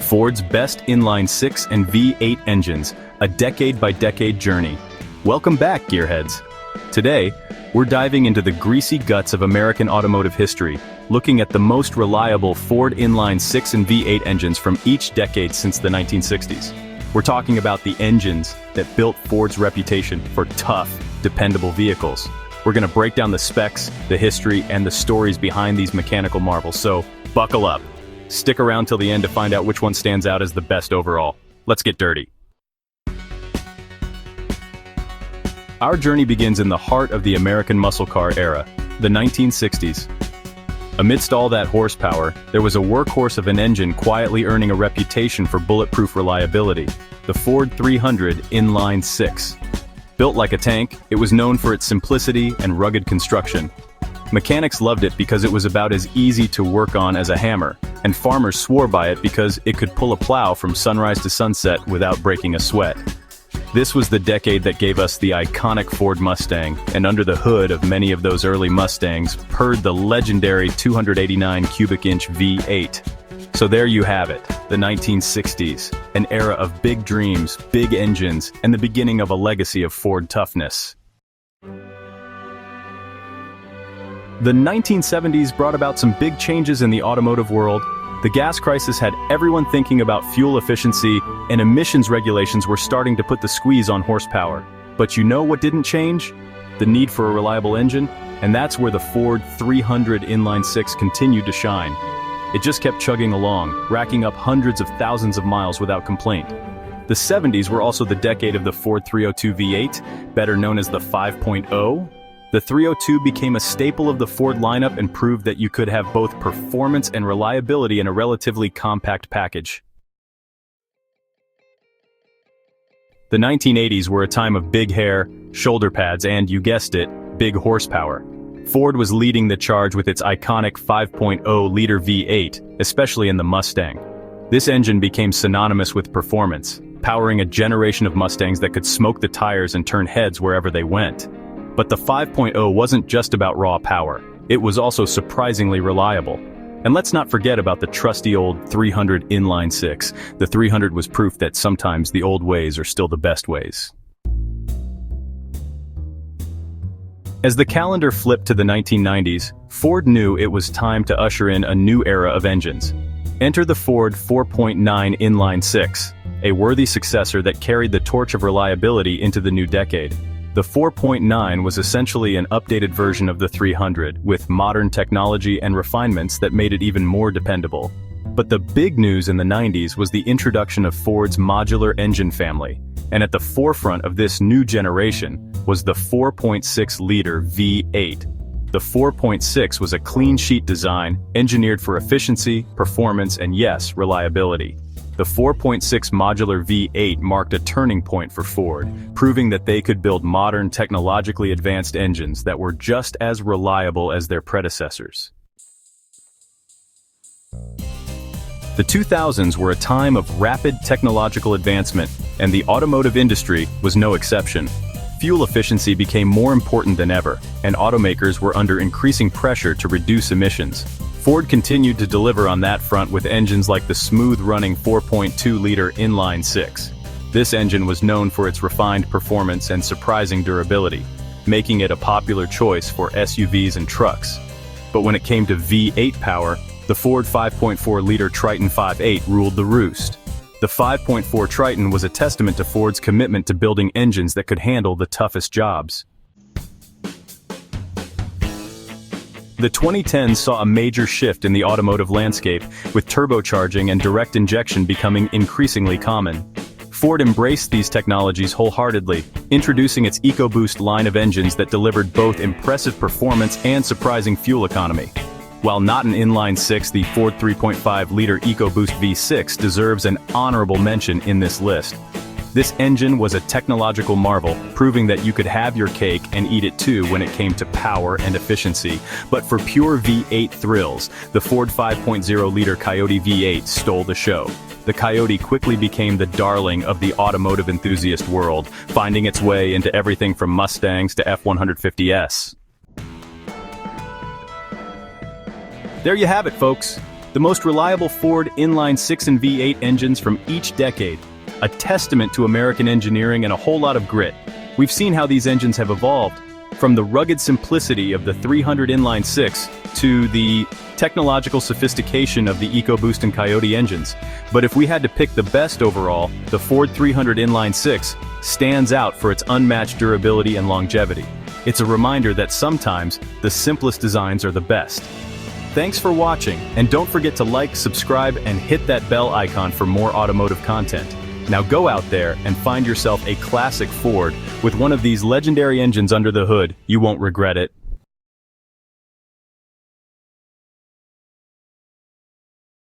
Ford's best inline-6 and V8 engines, a decade-by-decade journey. Welcome back, gearheads. Today, we're diving into the greasy guts of American automotive history, looking at the most reliable Ford inline-6 and V8 engines from each decade since the 1960s. We're talking about the engines that built Ford's reputation for tough, dependable vehicles. We're going to break down the specs, the history, and the stories behind these mechanical marvels, so buckle up. Stick around till the end to find out which one stands out as the best overall. Let's get dirty. Our journey begins in the heart of the American muscle car era, the 1960s. Amidst all that horsepower, there was a workhorse of an engine quietly earning a reputation for bulletproof reliability, the Ford 300 Inline-6. Built like a tank, it was known for its simplicity and rugged construction. Mechanics loved it because it was about as easy to work on as a hammer, and farmers swore by it because it could pull a plow from sunrise to sunset without breaking a sweat. This was the decade that gave us the iconic Ford Mustang, and under the hood of many of those early Mustangs purred the legendary 289 cubic inch V8. So there you have it, the 1960s, an era of big dreams, big engines, and the beginning of a legacy of Ford toughness. The 1970s brought about some big changes in the automotive world. The gas crisis had everyone thinking about fuel efficiency, and emissions regulations were starting to put the squeeze on horsepower. But you know what didn't change? The need for a reliable engine, and that's where the Ford 300 Inline-6 continued to shine. It just kept chugging along, racking up hundreds of thousands of miles without complaint. The 70s were also the decade of the Ford 302 V8, better known as the 5.0. The 302 became a staple of the Ford lineup and proved that you could have both performance and reliability in a relatively compact package. The 1980s were a time of big hair, shoulder pads, and, you guessed it, big horsepower. Ford was leading the charge with its iconic 5.0-liter V8, especially in the Mustang. This engine became synonymous with performance, powering a generation of Mustangs that could smoke the tires and turn heads wherever they went. But the 5.0 wasn't just about raw power, it was also surprisingly reliable. And let's not forget about the trusty old 300 Inline-6. The 300 was proof that sometimes the old ways are still the best ways. As the calendar flipped to the 1990s, Ford knew it was time to usher in a new era of engines. Enter the Ford 4.9 Inline-6, a worthy successor that carried the torch of reliability into the new decade. The 4.9 was essentially an updated version of the 300, with modern technology and refinements that made it even more dependable. But the big news in the 90s was the introduction of Ford's modular engine family, and at the forefront of this new generation was the 4.6-liter V8. The 4.6 was a clean-sheet design, engineered for efficiency, performance, and yes, reliability. The 4.6 modular V8 marked a turning point for Ford, proving that they could build modern, technologically advanced engines that were just as reliable as their predecessors. The 2000s were a time of rapid technological advancement, and the automotive industry was no exception. Fuel efficiency became more important than ever, and automakers were under increasing pressure to reduce emissions. Ford continued to deliver on that front with engines like the smooth-running 4.2-liter Inline-6. This engine was known for its refined performance and surprising durability, making it a popular choice for SUVs and trucks. But when it came to V8 power, the Ford 5.4-liter Triton 5.8 ruled the roost. The 5.4 Triton was a testament to Ford's commitment to building engines that could handle the toughest jobs. The 2010s saw a major shift in the automotive landscape, with turbocharging and direct injection becoming increasingly common. Ford embraced these technologies wholeheartedly, introducing its EcoBoost line of engines that delivered both impressive performance and surprising fuel economy. While not an inline-6, the Ford 3.5-liter EcoBoost V6 deserves an honorable mention in this list. This engine was a technological marvel, proving that you could have your cake and eat it too when it came to power and efficiency. But for pure V8 thrills, the Ford 5.0-liter Coyote V8 stole the show. The Coyote quickly became the darling of the automotive enthusiast world, finding its way into everything from Mustangs to F-150s. There you have it, folks. The most reliable Ford inline 6 and V8 engines from each decade. A testament to American engineering and a whole lot of grit. We've seen how these engines have evolved, from the rugged simplicity of the 300 inline 6 to the technological sophistication of the EcoBoost and Coyote engines. But if we had to pick the best overall, the Ford 300 inline 6 stands out for its unmatched durability and longevity. It's a reminder that sometimes the simplest designs are the best. Thanks for watching, and don't forget to like, subscribe, and hit that bell icon for more automotive content. Now go out there and find yourself a classic Ford with one of these legendary engines under the hood. You won't regret it.